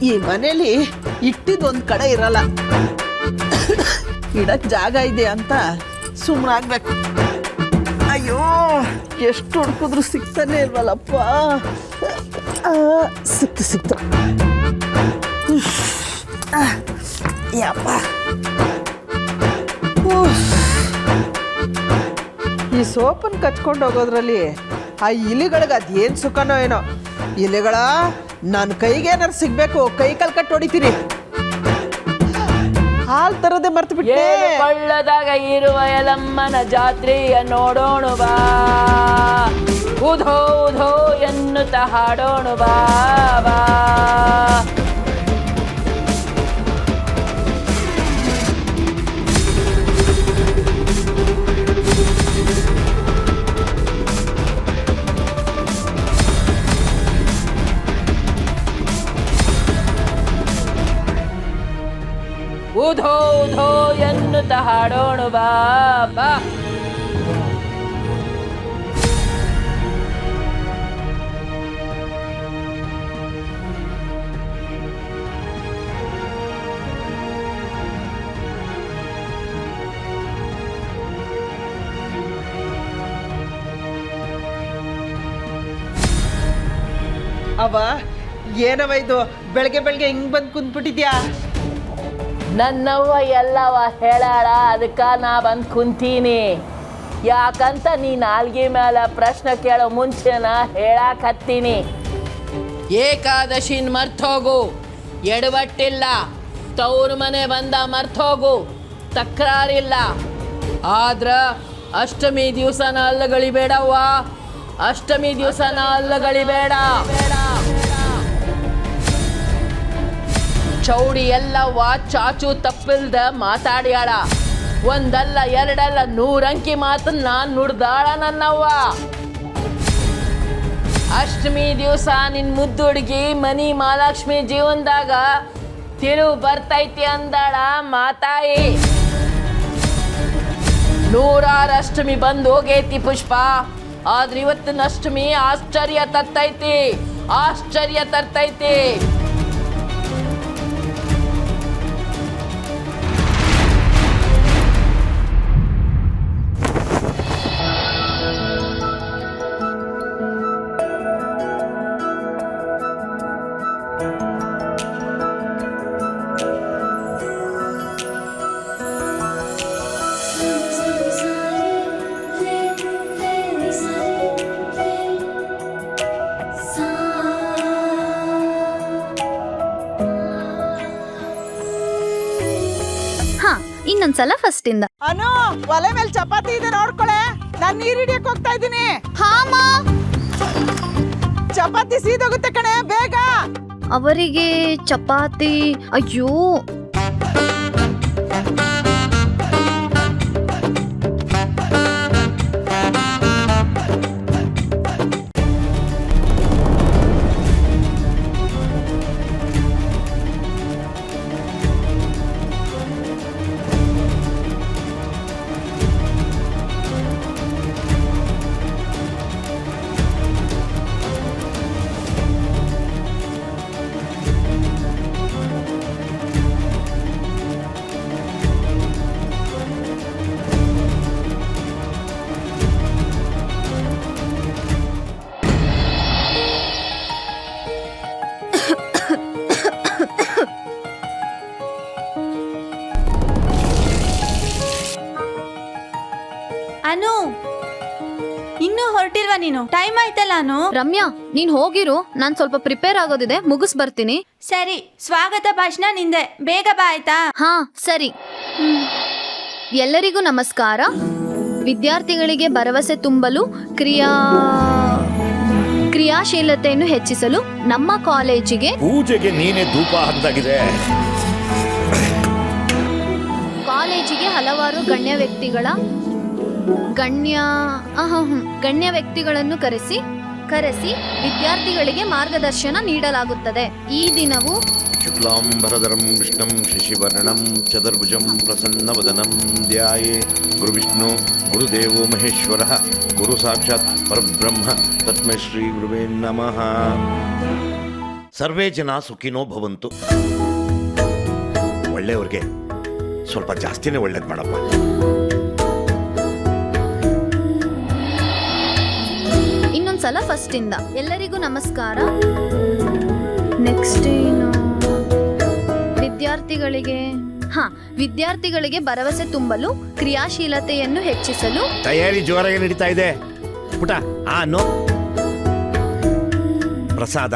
ಈ ಮನೇಲಿ ಇಟ್ಟಿದ್ದೊಂದು ಕಡೆ ಇರಲ್ಲ. ಇಡಕ್ ಜಾಗ ಇದೆ ಅಂತ ಸುಮ್ಮನಾಗ್ಬೇಕು. ಅಯ್ಯೋ, ಎಷ್ಟು ಹುಡುಕಿದ್ರು ಸಿಗ್ತಾನೆ ಇಲ್ವಲ್ಲಪ್ಪ. ಸಿಕ್ತು ಯಪ್ಪ. ಈ ಸೋಪನ್ನು ಕಚ್ಕೊಂಡು ಹೋಗೋದ್ರಲ್ಲಿ ಆ ಇಲಿಗಳಿಗೆ ಅದೇನು ಸುಖನೋ ಏನೋ. ಇಲಿಗಳ ನನ್ನ ಕೈಗೇನಾರು ಸಿಗ್ಬೇಕು, ಕೈ ಕಾಲು ಕಟ್ಟು ಹೊಡಿತೀರಿ. ಹಾಲು ತರದೆ ಮರ್ತು ಬಿಟ್ಟೆ. ಕೊಳ್ಳದಾಗ ಇರುವ ಯಲಮ್ಮನ ಜಾತ್ರೆಯ ನೋಡೋಣ ಬಾ, ಉಧೋ ಉಧೋ ಎನ್ನುತ್ತ ಹಾಡೋಣ ಬಾ ಬಾ. ಉಧೋ ಉಧೋ ಎನ್ನುತ್ತ ಹಾಡೋಣ ಬಾ ಬಾ. ಅವ ಏನವ ಇದು ಬೆಳಗ್ಗೆ ಬೆಳಗ್ಗೆ ಹಿಂಗ್ ಬಂದು ಕುಂತ್ಬಿಟ್ಟಿದ್ಯಾ? ನನ್ನವ್ವ ಎಲ್ಲವ ಹೇಳಾಳ, ಅದಕ್ಕೆ ನಾ ಬಂದು ಕುಂತೀನಿ. ಯಾಕಂತ ನೀ ನಾಲ್ಗೆ ಮೇಲೆ ಪ್ರಶ್ನೆ ಕೇಳೋ ಮುಂಚೆನ ಹೇಳಾಕತ್ತೀನಿ. ಏಕಾದಶಿನ ಮರ್ತೋಗು, ಎಡವಟ್ಟಿಲ್ಲ. ತವ್ರ ಮನೆ ಬಂದ ಮರ್ತೋಗು, ತಕರಾರಿಲ್ಲ. ಆದ್ರ ಅಷ್ಟಮಿ ದಿವಸನ ಅಲ್ಲಗಳಿಬೇಡವ್ವ, ಅಷ್ಟಮಿ ದಿವಸನ ಅಲ್ಲಗಳಿಬೇಡ. ಚೌಡಿ ಎಲ್ಲವ್ವ ಚಾಚು ತಪ್ಪಿಲ್ದ ಮಾತಾಡ್ಯಾಳ. ಒಂದಲ್ಲ ಎರಡಲ್ಲ 100 ಅಂಕಿ ಮಾತನ್ನ ನುಡ್ದಾಳ ನನ್ನವ್ವ. ಅಷ್ಟಮಿ ದಿವಸ ನಿನ್ ಮುದ್ದು ಹುಡುಗಿ ಮನಿ ಮಹಾಲಕ್ಷ್ಮಿ ಜೀವನದಾಗ ತಿರುವು ಬರ್ತೈತಿ ಅಂದಾಳ ಮಾತಾಯಿ. 100 ಅಷ್ಟಮಿ ಬಂದು ಹೋಗೈತಿ ಪುಷ್ಪ, ಆದ್ರೆ ಇವತ್ತಿನ ಅಷ್ಟಮಿ ಆಶ್ಚರ್ಯ ತರ್ತೈತಿ, ಆಶ್ಚರ್ಯ ತರ್ತೈತಿ. ಇನ್ನೊಂದ್ಸಲ ಫಸ್ಟ್ ಇಂದ. ಅನು, ಒಲೆ ಮೇಲೆ ಚಪಾತಿ ಇದೆ ನೋಡ್ಕೊಳೆ. ನಾನು ನೀರು ಹಿಡಿಯಕ್ ಹೋಗ್ತಾ ಇದ್ದೀನಿ. ಹಾಮ, ಚಪಾತಿ ಸೀದೋಗುತ್ತೆ ಕಣೆ, ಬೇಗ. ಅವರಿಗೆ ಚಪಾತಿ, ಅಯ್ಯೋ. ಅನು, ಇನ್ನೂ ಹೊರಟಿಲ್ವಾ ನೀನು? ಟೈಮ್ ಆಯ್ತಲ್ಲ ಅನು. ರಮ್ಯಾ, ನೀನ್ ಹೋಗಿರು, ನಾನ್ ಸ್ವಲ್ಪ ಪ್ರಿಪೇರ್ ಆಗೋದಿದೆ, ಮುಗಿಸ್ ಬರ್ತೀನಿ. ಸರಿ, ಸ್ವಾಗತ ಭಾಷಣ ನಿಂದೆ, ಬೇಗ ಬಾ ಆಯ್ತಾ? ಹಾ ಸರಿ. ಎಲ್ಲರಿಗೂ ನಮಸ್ಕಾರ. ವಿದ್ಯಾರ್ಥಿಗಳಿಗೆ ಭರವಸೆ ತುಂಬಲು ಕ್ರಿಯಾಶೀಲತೆಯನ್ನು ಹೆಚ್ಚಿಸಲು ನಮ್ಮ ಕಾಲೇಜಿಗೆ ಪೂಜೆಗೆ ನೀನೇ ಧೂಪ ಹಾಕದಾಗಿದೆ. ಕಾಲೇಜಿಗೆ ಹಲವಾರು ಗಣ್ಯ ವ್ಯಕ್ತಿಗಳನ್ನು ಕರೆಸಿ ವಿದ್ಯಾರ್ಥಿಗಳಿಗೆ ಮಾರ್ಗದರ್ಶನ ನೀಡಲಾಗುತ್ತದೆ. ಈ ದಿನವು ಶುಕ್ಲಾಂಬರಧರಂ ಕೃಷ್ಣಂ ಶಶಿವರ್ಣಂ ಚತುರ್ಭುಜಂ ಪ್ರಸನ್ನವದನಂ ಧ್ಯಾಯೇ ಗುರುವಿಷ್ಣು ಗುರುದೇವೋ ಮಹೇಶ್ವರಃ ಗುರು ಸಾಕ್ಷಾತ್ ಪರಬ್ರಹ್ಮ ತಸ್ಮೈ ಶ್ರೀ ಗುರುವೇ ನಮಃ. ಸರ್ವೇ ಜನ ಸುಖಿನೋ ಭವಂತು. ಒಳ್ಳೆಯವ್ರಿಗೆ ಸ್ವಲ್ಪ ಜಾಸ್ತಿನೇ ಒಳ್ಳೇದು ಮಾಡಪ್ಪ. ಇನ್ನೊಂದ್ಸಲ ಫಸ್ಟ್ ಇಂದ ಎಲ್ಲರಿಗೂ ನಮಸ್ಕಾರ. ನೆಕ್ಸ್ಟ್ ಏನು? ವಿದ್ಯಾರ್ಥಿಗಳಿಗೆ ಭರವಸೆ ತುಂಬಲು ಕ್ರಿಯಾಶೀಲತೆಯನ್ನು ಹೆಚ್ಚಿಸಲು ತಯಾರಿ ಜೋರಾಗಿ ನಡೀತಾ ಇದೆ ಪುಟ. ಪ್ರಸಾದ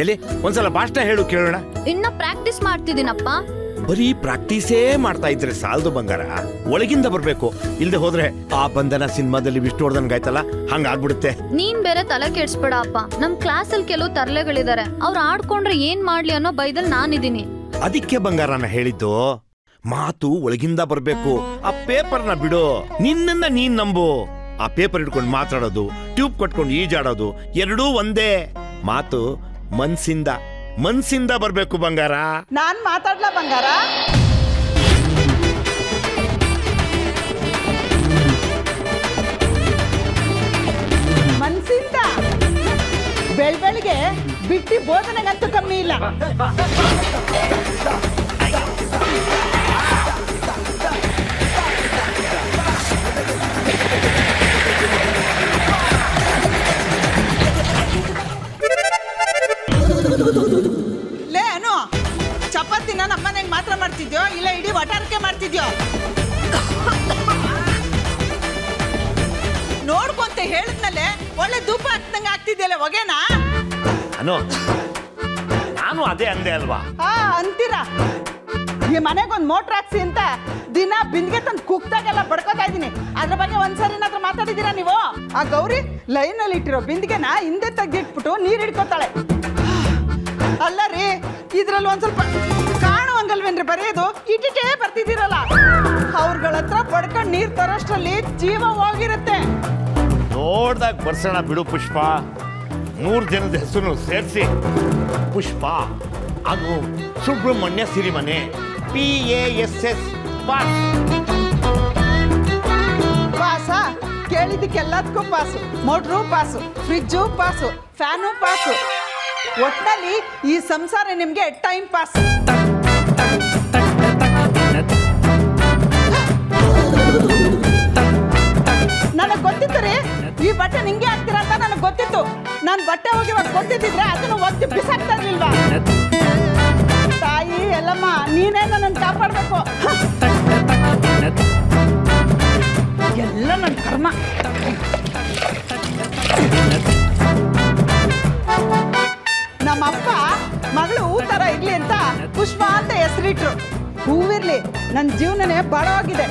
ಎಲ್ಲಿ ಒಂದ್ಸಲ ಭಾಷಣ ಹೇಳು ಕೇಳೋಣ. ಇನ್ನ ಪ್ರಾಕ್ಟೀಸ್ ಮಾಡ್ತಿದ್ದೀನಪ್ಪ. ಬರೀ ಪ್ರಾಕ್ಟೀಸೇ ಮಾಡ್ತಾ ಇದ್ರೆ ಸಾಲದು ಬಂಗಾರ, ಒಳಗಿಂದ ಬರ್ಬೇಕು. ಇಲ್ದೆ ಹೋದ್ರೆ ಆ ಬಂಧನ ಸಿನಿಮಾದಲ್ಲಿ ವಿಷ್ಣುವರ್ಧನ್ ಗಾಯ್ತಲ್ಲ, ಹಂಗಾಗ್ಬಿಡುತ್ತೆ. ನೀನ್ ಬೇರೆ ತಲೆ ಕೆಡ್ಸ್ಬೇಡ ಅಪ್ಪ. ನಮ್ ಕ್ಲಾಸಲ್ಲಿ ಕೆಲವು ತರ್ಲೆಗಳಿದ್ದಾರೆ, ಅವ್ರು ಆಡ್ಕೊಂಡ್ರೆ ಏನ್ ಮಾಡ್ಲಿ ಅನ್ನೋ ಬೈದಲ್ಲಿ ನಾನಿದ್ದೀನಿ. ಅದಕ್ಕೆ ಬಂಗಾರನ ಹೇಳಿದ್ದು, ಮಾತು ಒಳಗಿಂದ ಬರ್ಬೇಕು. ಆ ಪೇಪರ್ನ ಬಿಡು, ನಿನ್ನನ್ನ ನೀನ್ ನಂಬು. ಆ ಪೇಪರ್ ಹಿಡ್ಕೊಂಡು ಮಾತಾಡೋದು, ಟ್ಯೂಬ್ ಕಟ್ಕೊಂಡು ಈಜಾಡೋದು ಎರಡೂ ಒಂದೇ. ಮಾತು ಮನ್ಸಿಂದ ಬರ್ಬೇಕು ಬಂಗಾರ. ನಾನ್ ಮಾತಾಡ್ಲಾ ಬಂಗಾರ? ಮನ್ಸಿಂದ ಬೆಳ್ಬೆಳಿಗ್ಗೆ ಬಿಟ್ಟಿ ಬೋಧನೆಗಂತೂ ಕಮ್ಮಿ ಇಲ್ಲ. ಲೇ ಅನು, ಚಪಾತಿನ ನಮ್ಮನೆಗೆ ಮಾತ್ರ ಮಾಡ್ತಿದ್ಯೋ ಇಲ್ಲ ಇಡೀ ವಟಾರಕ್ಕೆ ಮಾಡ್ತಿದ್ಯೋ? ನೋಡ್ಕೊಂತ ಹೇಳಿದ್ಮೇಲೆ ಒಳ್ಳೆ ಧೂಪ ಹತ್ತಂಗ ಆಗ್ತಿದ್ಯಲ್ಲ ಹೊಗೆನಾ? ಅನೋ, ನಾನು ಅದೇ ಅಂದೆ ಅಲ್ವಾ? ಅಂತೀರಾ? ಈ ಮನೆಗೊಂದು ಮೋಟ್ರ್ ಹಾಕ್ಸಿ ಅಂತ ದಿನ ಬಿಂದಿಗೆ ತಂದು ಕುಕ್ತಾಗೆಲ್ಲ ಬಡ್ಕೋತಾ ಇದ್ದೀನಿ. ಅದ್ರ ಬಗ್ಗೆ ಒಂದ್ಸರಿ ಏನಾದ್ರೂ ಮಾತಾಡಿದ್ದೀರಾ ನೀವು? ಆ ಗೌರಿ ಲೈನಲ್ಲಿ ಇಟ್ಟಿರೋ ಬಿಂದಿಗೆನ ಹಿಂದೆ ತೆಗೆದಿಟ್ಬಿಟ್ಟು ನೀರು ಹಿಡ್ಕೋತಾಳೆ. ಅಲ್ಲ ರೀ, ಇದ್ರಲ್ಲಿ ಒಂದ್ ಸ್ವಲ್ಪ ಕಾಣುವಂಗಲ್ವೇನ್ರಿ ಬರೆಯೋದು? ಇಟ್ಟಿಟ್ಟೇ ಬರ್ತಿದ್ದೀರಲ್ಲ, ಅವ್ರಗಳ ಹತ್ರ ಬಡ್ಕೊಂಡು ನೀರು ತರೋಷ್ಟರಲ್ಲಿ ಜೀವ ಹೋಗಿರುತ್ತೆ. ನೋಡ್ದಾಗ ಬರ್ಸೋಣ ಬಿಡು ಪುಷ್ಪ. 3 ಜನದ ಹೆಸರು ಸೇರಿಸಿ ಪುಷ್ಪ, ಅದು Subrahmanya Sirimane, PASS pass. Pass ಕೇಳಿದ್ದಕ್ಕೆಲ್ಲದಕ್ಕೂ pass. Motor pass, fridge pass, fan pass. ಒಟ್ಟಿನಲ್ಲಿ ಈ ಸಂಸಾರ ನಿಮ್ಗೆ ಟೈಮ್ ಪಾಸ್. ನನಗೆ ಗೊತ್ತಿತ್ತು ರೀ, ಈ ಬಟ್ಟೆ ನಿಂಗೆ ಹಾಕ್ತೀರಾ ಅಂತ ನನಗೆ ಗೊತ್ತಿತ್ತು. ನಾನು ಬಟ್ಟೆ ಹೋಗಿವಾಗ ಗೊತ್ತಿದ್ದಿದ್ರೆ ಅದನ್ನು ಒತ್ತಿ ಬಿಸಾಕ್ತಾ ಇರ್ಲಿಲ್ವಾ? ತಾಯಿ ಎಲ್ಲಮ್ಮ, ನೀನೇ ನನ್ನನ್ನು ಕಾಪಾಡಬೇಕು. ಎಲ್ಲ ನನ್ನ ಕರ್ಮ. ನಮ್ಮಪ್ಪ ಮಗಳು ಹೂ ತರ ಇರ್ಲಿ ಅಂತ ಪುಷ್ಪ ಅಂತ ಹೆಸರಿಟ್ರು. ಹೂವಿರ್ಲಿ, ನನ್ನ ಜೀವನನೇ ಬಹಳವಾಗಿದೆ.